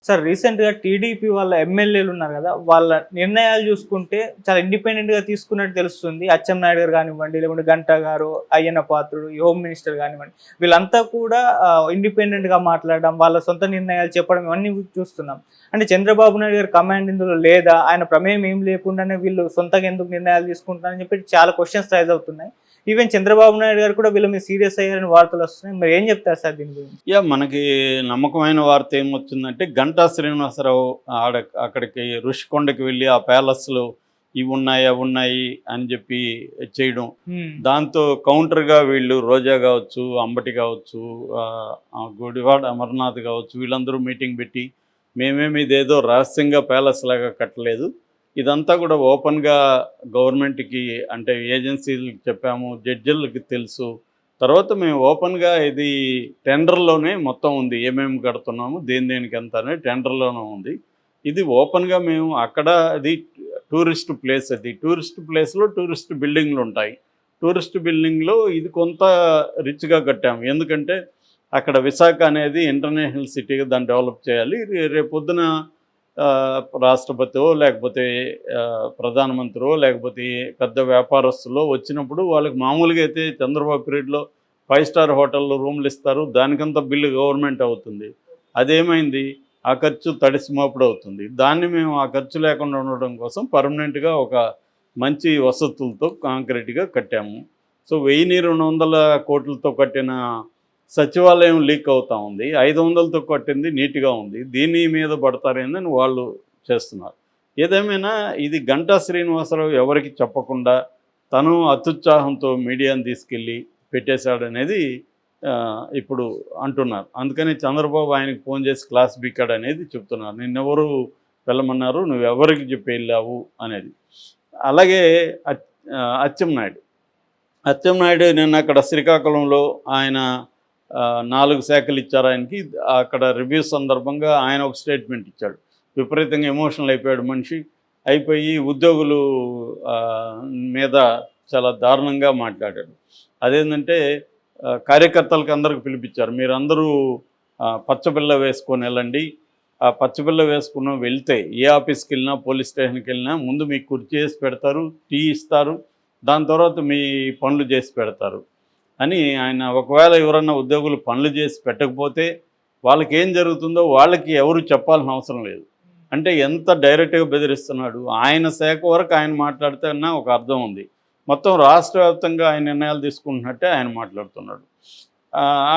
Sir రీసెంట్‌గా TDP వాళ్ళ ఎమ్మెల్యేలు ఉన్నారు గదా! వాళ్ళ నిర్ణయాలు జూసుకుంటే చాలా ఇండిపెండెంట్‌గా తీసుకున్నట్టు తెలుస్తుంది. అచ్చెన్నాయుడు గారు గానివ్వండి, లేకుంటే గంటా గారు, అయ్యన్న పాత్రుడు, ఈ హోమ్ మినిస్టర్ గానివ్వండి, వీళ్ళంతా కూడా ఇండిపెండెంట్‌గా మాట్లాడడం, వాళ్ళ సొంత నిర్ణయాలు చెప్పడం ఇవన్నీ చూస్తున్నాం. అంటే చంద్రబాబు నాయుడు గారి కమాండ్ ఇందులో లేదా? ఆయన ప్రమేయం ఏం లేకుండానే వీళ్ళు సొంతంగా ఎందుకు నిర్ణయాలు తీసుకుంటున్నారని చెప్పి చాలా క్వెషన్స్ రైజ్ అవుతున్నాయి. ఈవెన్ చంద్రబాబు నాయుడు గారు కూడా వీళ్ళ మీద సీరియస్ అయ్యారని వార్తలొస్తున్నాయి. మరి ఏం చెప్తారు సార్ దీని గురించి? మనకి నమ్మకమైన వార్త ఏమొచ్చిందంటే, 'గంటా శ్రీనివాసరావు' అక్కడికి ఋషికొండకి వెళ్ళి ఆ ప్యాలెస్‌లో ఇవున్నాయి, అవున్నాయి అని జెప్పి చేయడం. హ్మ్. దాంతో కౌంటర్‌గా వీళ్ళు రోజా గావచ్చు, అంబటి గావచ్చు, గుడివాడ అమర్నాథ్ గావచ్చు, వీళ్ళందరూ మీటింగ్ పెట్టి, మేమేమి ఇదేదో రహస్యంగా ప్యాలెస్‌లాగా కట్టలేదు. ఇదంతా కూడా ఓపెన్‌గా గవర్నమెంట్‌కి అంటే ఏజెన్సీలకి చెప్పాము, జడ్జిలకి తెలుసు. తర్వాత మేము ఓపెన్‌గా ఇది టెండర్‌లోనే మొత్తం ఉంది. ఏమేమి కడుతున్నాము, దేనికి ఎంత అనేది టెండర్‌లోనే ఉంది. ఇది ఓపెన్‌గా మేము అక్కడ అది టూరిస్ట్ ప్లేస్ అది. టూరిస్ట్ ప్లేస్‌లో టూరిస్ట్ బిల్డింగ్‌లుంటాయి. టూరిస్ట్ బిల్డింగ్‌లో ఇది కొంత రిచ్‌గా కట్టాము. ఎందుకంటే అక్కడ విశాఖ అనేది ఇంటర్నేషనల్ సిటీగా దాన్ని డెవలప్ చేయాలి. రేపొద్దున రాష్ట్రపతో లేకపోతే ప్రధానమంత్రో లేకపోతే పెద్ద వ్యాపారస్తులో వచ్చినప్పుడు వాళ్ళకి మామూలుగా అయితే చంద్రబాబు పీరియడ్‌లో 5 స్టార్ హోటల్లో రూమ్‌లు ఇస్తారు. దానికంతా బిల్లు గవర్నమెంట్ అవుతుంది. అదేమైంది? ఆ ఖర్చు తడిసి మోపుడవుతుంది. దాన్ని మేము ఆ ఖర్చు లేకుండా ఉండడం కోసం పర్మనెంట్‌గా ఒక మంచి వసతులతో కాంక్రీట్‌గా కట్టాము. సో, 1200 కోట్లతో కట్టిన సచివాలయం లీక్ అవుతా ఉంది. 500లతో కట్టింది నీట్‌గా ఉంది. దీని మీద పడతారేందని వాళ్ళు చేస్తున్నారు. ఏదేమైనా ఇది 'గంటా శ్రీనివాసరావు' ఎవరికీ చెప్పకుండా తను అత్యుత్సాహంతో మీడియాని తీసుకెళ్ళి పెట్టేశాడనేది ఇప్పుడు అంటున్నారు. అందుకని చంద్రబాబు ఆయనకి ఫోన్ చేసి క్లాస్ పీకాడనేది చెప్తున్నారు. నిన్నెవరు వెళ్ళమన్నారు, నువ్వెవరికి చెప్పి వెళ్ళావు అనేది. అలాగే అచ్చెన్నాయుడు. అచ్చెన్నాయుడు నిన్న అక్కడ శ్రీకాకుళంలో ఆయన 4 శాఖలు ఇచ్చారు ఆయనకి. అక్కడ రివ్యూ సందర్భంగా ఆయన ఒక స్టేట్మెంట్ ఇచ్చాడు. విపరీతంగా ఎమోషనల్ అయిపోయాడు మనిషి. అయిపోయి ఉద్యోగులు మీద చాలా దారుణంగా మాట్లాడాడు. అదేంటంటే కార్యకర్తలకి అందరికి పిలిపించారు. మీరందరూ పచ్చబిళ్ళ వేసుకొని వెళ్ళండి. ఆ పచ్చబిళ్ళ వేసుకుని వెళ్తే ఏ ఆఫీస్కి వెళ్ళినా పోలీస్ స్టేషన్కి వెళ్ళినా ముందు మీకు కుర్చీ వేసి పెడతారు, టీ ఇస్తారు, దాని తర్వాత మీ పనులు చేసి పెడతారు అని ఆయన. ఒకవేళ ఎవరన్నా ఉద్యోగులు పనులు చేసి పెట్టకపోతే వాళ్ళకి ఏం జరుగుతుందో వాళ్ళకి ఎవరు చెప్పాల్సిన అవసరం లేదు. అంటే ఎంత డైరెక్ట్గా బెదిరిస్తున్నాడు. ఆయన శాఖ వరకు ఆయన మాట్లాడితే అన్నా ఒక అర్థం ఉంది. మొత్తం రాష్ట్ర వ్యాప్తంగా ఆయన నిర్ణయాలు తీసుకుంటున్నట్టే ఆయన మాట్లాడుతున్నాడు.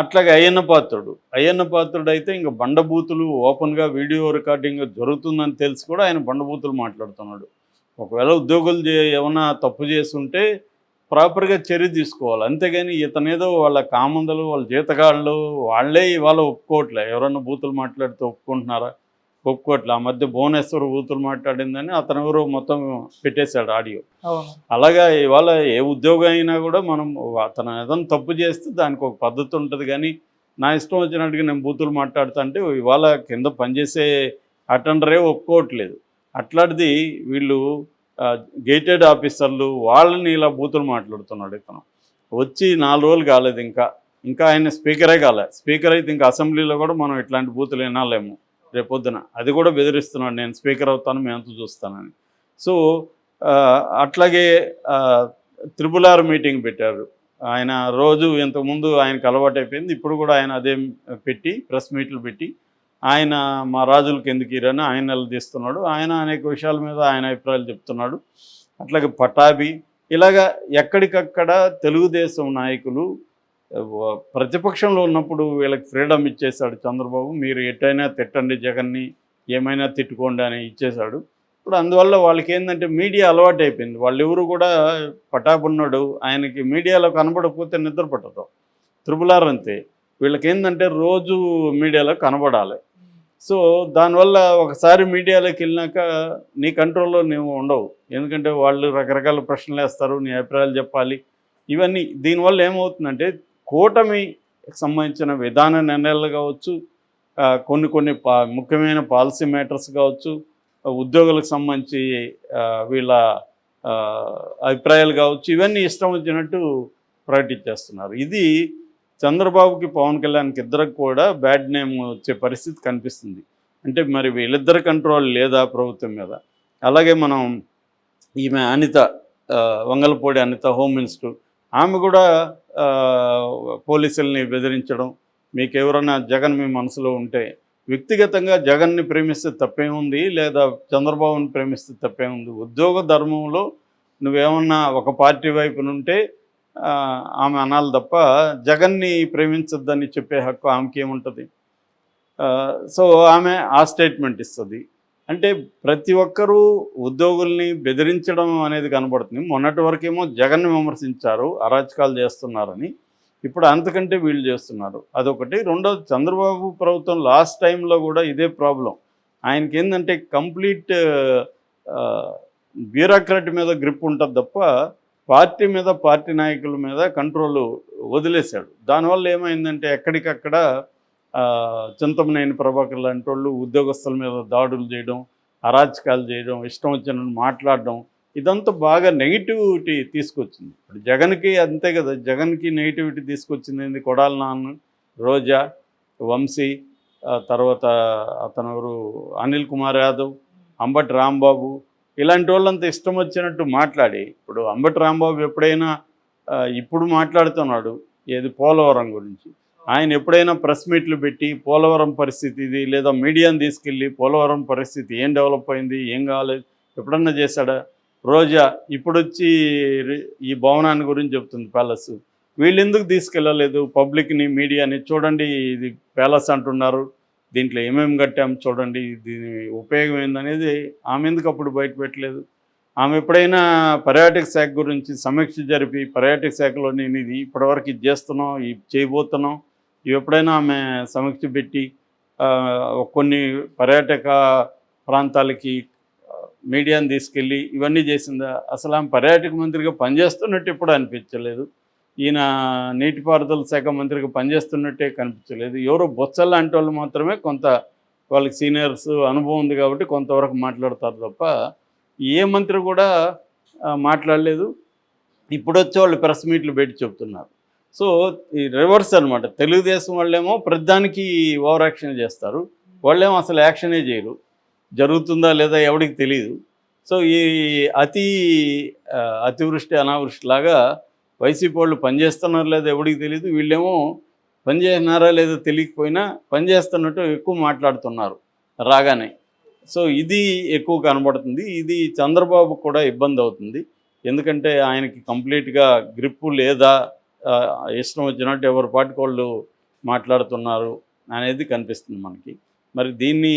అట్లాగే అయ్యన్న పాత్రుడు అయితే ఇంక బండబూతులు ఓపెన్గా వీడియో రికార్డింగ్ జరుగుతుందని తెలిసి కూడా ఆయన బండబూతులు మాట్లాడుతున్నాడు. ఒకవేళ ఉద్యోగులు ఏమన్నా తప్పు చేస్తుంటే ప్రాపర్‌గా చర్య తీసుకోవాలి. అంతేగాని ఇతనేదో వాళ్ళ కామందలు, వాళ్ళ జీతగాళ్ళు వాళ్ళే ఇవాళ ఒప్పుకోవట్లే. ఎవరన్నా బూతులు మాట్లాడితే ఒప్పుకుంటున్నారా? ఒప్పుకోవట్లే. ఆ మధ్య భువనేశ్వర్ బూతులు మాట్లాడిందని అతనెవరో మొత్తం పెట్టేశాడు ఆడియో. అవును. అలాగా ఇవాళ ఏ ఉద్యోగం అయినా కూడా మనం అతను ఏదైనా తప్పు చేస్తే దానికి ఒక పద్ధతి ఉంటుంది. కానీ నా ఇష్టం వచ్చినట్టుగా నేను బూతులు మాట్లాడుతా అంటే ఇవాళ కింద పనిచేసే అటెండరే ఒప్పుకోవట్లేదు. అట్లాంటిది వీళ్ళు గేటెడ్ ఆఫీసర్లు వాళ్ళని ఇలా బూతులు మాట్లాడుతున్నాడు ఇతను. వచ్చి 4 రోజులు కాలేదు ఇంకా ఆయన స్పీకరే కాలే. స్పీకర్ అయితే ఇంకా అసెంబ్లీలో కూడా మనం ఇట్లాంటి బూతులు వినాలేము రేపొద్దున. అది కూడా బెదిరిస్తున్నాడు, నేను స్పీకర్ అవుతాను, మీ అంతా చూస్తానని. సో అట్లాగే త్రిపుల్ మీటింగ్ పెట్టారు. ఆయన రోజు ఇంతకుముందు ఆయనకు అలవాటైపోయింది. ఇప్పుడు కూడా ఆయన అదే పెట్టి ప్రెస్ మీట్లు పెట్టి ఆయన మా రాజులకు ఎందుకు ఇరని ఆయన నిలదీస్తున్నాడు. ఆయన అనేక విషయాల మీద ఆయన అభిప్రాయాలు చెప్తున్నాడు. అట్లాగే పటాభి ఇలాగా ఎక్కడికక్కడ తెలుగుదేశం నాయకులు ప్రతిపక్షంలో ఉన్నప్పుడు వీళ్ళకి ఫ్రీడమ్ ఇచ్చేశాడు చంద్రబాబు. మీరు ఎట్టయినా తిట్టండి జగన్ని, ఏమైనా తిట్టుకోండి అని ఇచ్చేశాడు. ఇప్పుడు అందువల్ల వాళ్ళకి ఏంటంటే మీడియా అలవాటు అయిపోయింది. వాళ్ళెవరు కూడా పటాపున్నాడు ఆయనకి మీడియాలో కనబడకపోతే నిద్ర పట్టదు. త్రిపుల్ అంతే. వీళ్ళకేందంటే రోజు మీడియాలో కనబడాలి. సో దానివల్ల ఒకసారి మీడియాలోకి వెళ్ళినాక నీ కంట్రోల్లో నువ్వు ఉండవు. ఎందుకంటే వాళ్ళు రకరకాల ప్రశ్నలు వేస్తారు, నీ అభిప్రాయాలు చెప్పాలి. ఇవన్నీ దీనివల్ల ఏమవుతుందంటే కూటమికి సంబంధించిన విధాన నిర్ణయాలు కావచ్చు, కొన్ని ముఖ్యమైన పాలసీ మ్యాటర్స్ కావచ్చు, ఉద్యోగులకు సంబంధించి వీళ్ళ అభిప్రాయాలు కావచ్చు, ఇవన్నీ ఇష్టం వచ్చినట్టు ప్రకటించేస్తున్నారు. ఇది చంద్రబాబుకి పవన్ కళ్యాణ్కి ఇద్దరికి కూడా బ్యాడ్ నేమ్ వచ్చే పరిస్థితి కనిపిస్తుంది. అంటే మరి వీళ్ళిద్దరి కంట్రోల్ లేదా ప్రభుత్వం మీద? అలాగే మనం ఈమె అనిత, వంగలపూడి అనిత హోమ్ మినిస్టర్, ఆమె కూడా పోలీసుల్ని బెదిరించడం. మీకు ఎవరైనా జగన్ మీ మనసులో ఉంటే, వ్యక్తిగతంగా జగన్ని ప్రేమిస్తే తప్పేముంది, లేదా చంద్రబాబుని ప్రేమిస్తే తప్పేముంది? ఉద్యోగ ధర్మంలో నువ్వేమన్నా ఒక పార్టీ వైపునుంటే ఆమె అనాలి తప్ప జగన్ని ప్రేమించొద్దని చెప్పే హక్కు ఆమెకి ఏముంటుంది? సో ఆమె ఆ స్టేట్మెంట్ ఇస్తుంది. అంటే ప్రతి ఒక్కరూ ఉద్యోగుల్ని బెదిరించడం అనేది కనబడుతుంది. మొన్నటి వరకేమో జగన్ని విమర్శించారు, అరాచకాలు చేస్తున్నారని. ఇప్పుడు అంతకంటే వీళ్ళు చేస్తున్నారు. అదొకటి. రెండోది, చంద్రబాబు ప్రభుత్వం లాస్ట్ టైంలో కూడా ఇదే ప్రాబ్లం. ఆయనకి ఏంటంటే కంప్లీట్ బ్యూరోక్రాట్ మీద గ్రిప్ ఉంటుంది తప్ప పార్టీ మీద, పార్టీ నాయకుల మీద కంట్రోల్ వదిలేశాడు. దానివల్ల ఏమైందంటే ఎక్కడికక్కడ చింతమనేని ప్రభాకర్ లాంటి వాళ్ళు ఉద్యోగస్తుల మీద దాడులు చేయడం, అరాచకాలు చేయడం, ఇష్టం వచ్చినట్టు మాట్లాడడం, ఇదంతా బాగా నెగిటివిటీ తీసుకొచ్చింది. ఇప్పుడు జగన్కి అంతే కదా, జగన్కి నెగిటివిటీ తీసుకొచ్చింది ఏంది? కొడాలి నాన్న, రోజా, వంశీ, తర్వాత అతను అనిల్ కుమార్ యాదవ్, అంబటి రాంబాబు, ఇలాంటి వాళ్ళంతా ఇష్టం వచ్చినట్టు మాట్లాడి, ఇప్పుడు అంబటి రాంబాబు ఎప్పుడైనా ఇప్పుడు మాట్లాడుతున్నాడు ఏది పోలవరం గురించి. ఆయన ఎప్పుడైనా ప్రెస్ మీట్లు పెట్టి పోలవరం పరిస్థితి ఇది, లేదా మీడియాని తీసుకెళ్ళి పోలవరం పరిస్థితి ఏం డెవలప్ అయింది, ఏం కాలేదు, ఎప్పుడన్నా చేశాడా? రోజా ఇప్పుడు వచ్చి ఈ భవనాన్ని గురించి చెప్తుంది, ప్యాలెస్. వీళ్ళు ఎందుకు తీసుకెళ్ళలేదు పబ్లిక్ని, మీడియాని? చూడండి ఇది ప్యాలెస్ అంటున్నారు, దీంట్లో ఏమేమి కట్టాము చూడండి, దీని ఉపయోగం ఏందనేది ఆమె ఎందుకు అప్పుడు బయట పెట్టలేదు? ఆమె ఎప్పుడైనా పర్యాటక శాఖ గురించి సమీక్ష జరిపి, పర్యాటక శాఖలో నేను ఇది ఇప్పటివరకు ఇది చేస్తున్నాం, ఇది చేయబోతున్నాం, ఇవి ఎప్పుడైనా ఆమె సమీక్ష పెట్టి కొన్ని పర్యాటక ప్రాంతాలకి మీడియాని తీసుకెళ్ళి ఇవన్నీ చేసిందా? అసలు ఆమె పర్యాటక మంత్రిగా పనిచేస్తున్నట్టు ఎప్పుడు అనిపించలేదు. ఈయన నీటిపారుదల శాఖ మంత్రిగా పనిచేస్తున్నట్టే కనిపించలేదు. ఎవరో బొత్స లాంటి వాళ్ళు మాత్రమే కొంత, వాళ్ళకి సీనియర్స్ అనుభవం ఉంది కాబట్టి కొంతవరకు మాట్లాడతారు తప్ప ఏ మంత్రి కూడా మాట్లాడలేదు. ఇప్పుడు వచ్చే వాళ్ళు ప్రెస్ మీట్లు పెట్టి చెప్తున్నారు. సో ఈ రివర్స్ అనమాట. తెలుగుదేశం వాళ్ళేమో ప్రతిదానికి ఓవర్ యాక్షన్ చేస్తారు, వాళ్ళేమో అసలు యాక్షనే చేయరు. జరుగుతుందా లేదా ఎవరికి తెలియదు. సో ఈ అతివృష్టి అనావృష్టి లాగా వైసీపీ వాళ్ళు పనిచేస్తున్నారు లేదా ఎవరికి తెలియదు, వీళ్ళేమో పనిచేస్తున్నారా లేదో తెలియకపోయినా పనిచేస్తున్నట్టు ఎక్కువ మాట్లాడుతున్నారు రాగానే. సో ఇది ఎక్కువ కనబడుతుంది. ఇది చంద్రబాబు కూడా ఇబ్బంది అవుతుంది. ఎందుకంటే ఆయనకి కంప్లీట్గా గ్రిప్పు లేదా, ఇష్టం వచ్చినట్టు ఎవరి పాటికి వాళ్ళు మాట్లాడుతున్నారు అనేది కనిపిస్తుంది మనకి. మరి దీన్ని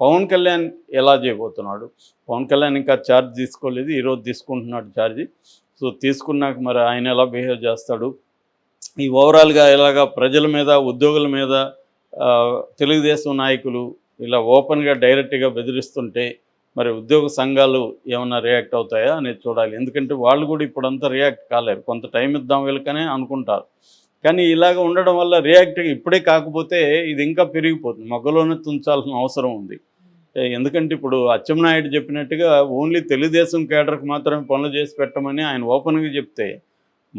పవన్ కళ్యాణ్ ఎలా చేయబోతున్నాడు? పవన్ కళ్యాణ్ ఇంకా ఛార్జ్ తీసుకోలేదు, ఈరోజు తీసుకుంటున్నాడు ఛార్జీ. సో తీసుకున్నాక మరి ఆయన ఎలా బిహేవ్ చేస్తాడు? ఈ ఓవరాల్గా ఇలాగా ప్రజల మీద, ఉద్యోగుల మీద తెలుగుదేశం నాయకులు ఇలా ఓపెన్గా డైరెక్ట్గా బెదిరిస్తుంటే మరి ఉద్యోగ సంఘాలు ఏమన్నా రియాక్ట్ అవుతాయా అనేది చూడాలి. ఎందుకంటే వాళ్ళు కూడా ఇప్పుడంతా రియాక్ట్ కాలేరు, కొంత టైం ఇద్దాం వీళ్ళకనే అనుకుంటారు. కానీ ఇలాగ ఉండడం వల్ల రియాక్ట్ ఇప్పుడే కాకపోతే ఇది ఇంకా పెరిగిపోతుంది, మొగ్గలోనే తుంచాల్సిన అవసరం ఉంది. ఎందుకంటే ఇప్పుడు అచ్చెన్నాయుడు చెప్పినట్టుగా ఓన్లీ తెలుగుదేశం కేడర్కి మాత్రమే పనులు చేసి పెట్టమని ఆయన ఓపెన్గా చెప్తే,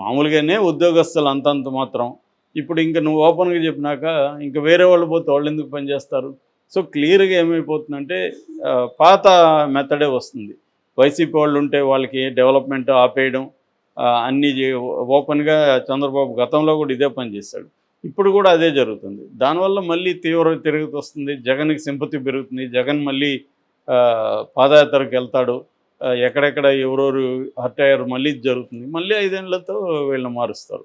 మామూలుగానే ఉద్యోగస్తులు అంతంత మాత్రం, ఇప్పుడు ఇంకా నువ్వు ఓపెన్గా చెప్పినాక ఇంకా వేరే వాళ్ళు పోతే వాళ్ళు ఎందుకు పనిచేస్తారు? సో క్లియర్గా ఏమైపోతుందంటే పాత మెథడే వస్తుంది. వైసీపీ వాళ్ళు ఉంటే వాళ్ళకి డెవలప్మెంట్ ఆపేయడం, అన్నీ ఓపెన్గా చంద్రబాబు గతంలో కూడా ఇదే పని చేశాడు, ఇప్పుడు కూడా అదే జరుగుతుంది. దానివల్ల మళ్ళీ తీవ్ర తిరుగుతూ వస్తుంది, జగన్కి సింపతి పెరుగుతుంది, జగన్ మళ్ళీ పాదయాత్రకు వెళ్తాడు, ఎక్కడెక్కడ ఎవరెవరు హర్ట్ అయ్యారు మళ్ళీ జరుగుతుంది, మళ్ళీ 5 ఏళ్లతో వీళ్ళని మారుస్తారు.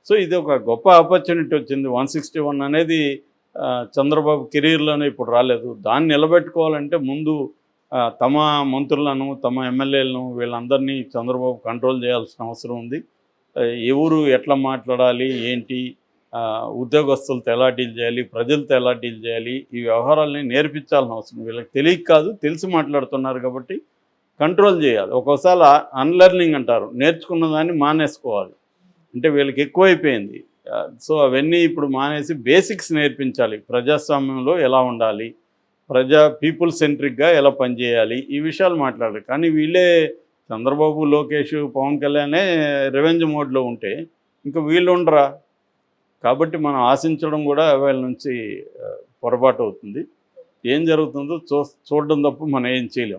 సో ఇది ఒక గొప్ప ఆపర్చునిటీ వచ్చింది. 161 అనేది చంద్రబాబు కెరీర్లోనే ఇప్పుడు రాలేదు. దాన్ని నిలబెట్టుకోవాలంటే ముందు తమ మంత్రులను, తమ ఎమ్మెల్యేలను, వీళ్ళందరినీ చంద్రబాబు కంట్రోల్ చేయాల్సిన అవసరం ఉంది. ఎవరు ఎట్లా మాట్లాడాలి, ఏంటి, ఉద్యోగస్తులతో ఎలా డీల్ చేయాలి, ప్రజలతో ఎలా డీల్ చేయాలి, ఈ వ్యవహారాలని నేర్పించాల్సిన అవసరం. వీళ్ళకి తెలియక కాదు, తెలిసి మాట్లాడుతున్నారు కాబట్టి కంట్రోల్ చేయాలి. ఒక్కోసారి అన్లెర్నింగ్ అంటారు, నేర్చుకున్న దాన్ని మానేసుకోవాలి. అంటే వీళ్ళకి ఎక్కువైపోయింది. సో అవన్నీ ఇప్పుడు మానేసి బేసిక్స్ నేర్పించాలి. ప్రజాస్వామ్యంలో ఎలా ఉండాలి, పీపుల్ సెంట్రిక్గా ఎలా పనిచేయాలి, ఈ విషయాలు మాట్లాడాలి. కానీ వీళ్ళే చంద్రబాబు, లోకేష్, పవన్ కళ్యాణే రివెంజ్ మోడ్లో ఉంటే ఇంకా వీళ్ళు ఉండరా? కాబట్టి మనం ఆశించడం కూడా వీళ్ళ నుంచి పొరపాటు అవుతుంది. ఏం జరుగుతుందో చూడడం తప్ప మనం ఏం చేయలేం.